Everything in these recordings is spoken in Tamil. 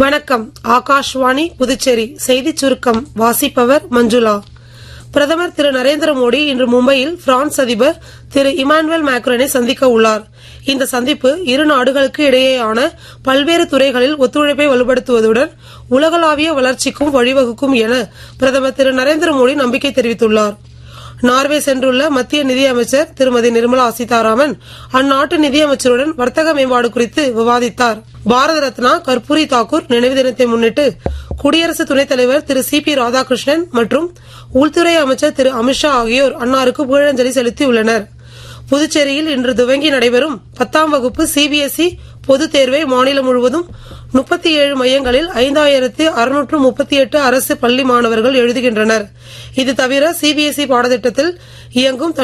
வணக்கம். ஆகாஷ்வாணி புதுச்சேரி செய்திச் சுருக்கம் வாசிப்பவர் மஞ்சுளா. பிரதமர் திரு நரேந்திர மோடி இன்று மும்பையில் பிரான்ஸ் அதிபர் திரு இமானுவேல் மேக்ரோனை சந்திக்க உள்ளார். இந்த சந்திப்பு இரு நாடுகளுக்கு இடையேயான பல்வேறு துறைகளில் ஒத்துழைப்பை வலுப்படுத்துவதுடன் உலகளாவிய வளர்ச்சிக்கும் வழிவகுக்கும் என பிரதமர் திரு நரேந்திர மோடி நம்பிக்கை தெரிவித்துள்ளார். நார்வே சென்றுள்ள மத்திய நிதியமைச்சர் திருமதி நிர்மலா சீதாராமன் அந்நாட்டு நிதியமைச்சருடன் வர்த்தக மேம்பாடு குறித்து விவாதித்தார். பாரத ரத்னா கர்பூரி தாக்கூர் நினைவு தினத்தை முன்னிட்டு குடியரசு துணைத் தலைவர் திரு சி.பி. ராதாகிருஷ்ணன் மற்றும் உள்துறை அமைச்சர் திரு அமித்ஷா ஆகியோர் அன்னாருக்கு புகழஞ்சலி செலுத்தியுள்ளனர். புதுச்சேரியில் இன்று துவங்கி நடைபெறும் 10ஆம் வகுப்பு சிபிஎஸ்இ பொதுத் தேர்வை மாநிலம் முழுவதும் 37 மையங்களில் 5638 அரசு பள்ளி மாணவர்கள் எழுதுகின்றனர். இது தவிர சிபிஎஸ்இ பாடத்திட்டத்தில் இயங்கும்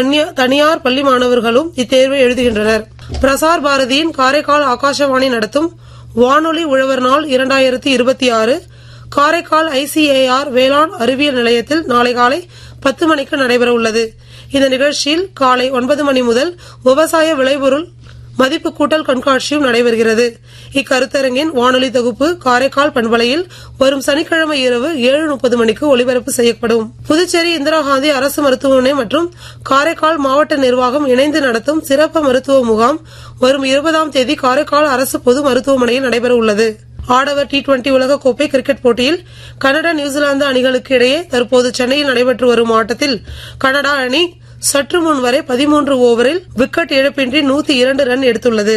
தனியார் பள்ளி மாணவர்களும் இத்தேர்வை எழுதுகின்றனர். பிரசார் பாரதியின் காரைக்கால் ஆகாஷவாணி நடத்தும் வானொலி உழவர் நாள் 2026 காரைக்கால் ஐசிஏஆர் வேளாண் அறிவியல் நிலையத்தில் நாளை காலை 10 மணிக்கு நடைபெற உள்ளது. இந்த நிகழ்ச்சியில் காலை 9 மணி முதல் விவசாய விளைபொருள் மதிப்பு கூட்டல் கண்காட்சியும் நடைபெறுகிறது. இக்கருத்தரங்கின் வானொலி தொகுப்பு காரைக்கால் பண்பலையில் வரும் சனிக்கிழமை இரவு 7:30 மணிக்கு ஒலிபரப்பு செய்யப்படும். புதுச்சேரி இந்திரா காந்தி அரசு மருத்துவமனை மற்றும் காரைக்கால் மாவட்ட நிர்வாகம் இணைந்து நடத்தும் சிறப்பு மருத்துவ முகாம் வரும் 20ஆம் தேதி காரைக்கால் அரசு பொது மருத்துவமனையில் நடைபெற உள்ளது. ஆடவர் T20 உலகக்கோப்பை கிரிக்கெட் போட்டியில் கனடா நியூசிலாந்து அணிகளுக்கு இடையே தற்போது சென்னையில் நடைபெற்று வரும் ஆட்டத்தில் கனடா அணி சற்று முன் வரை 13 ஓவரில் விக்கெட் இழப்பின்றி 102 ரன் எடுத்துள்ளது.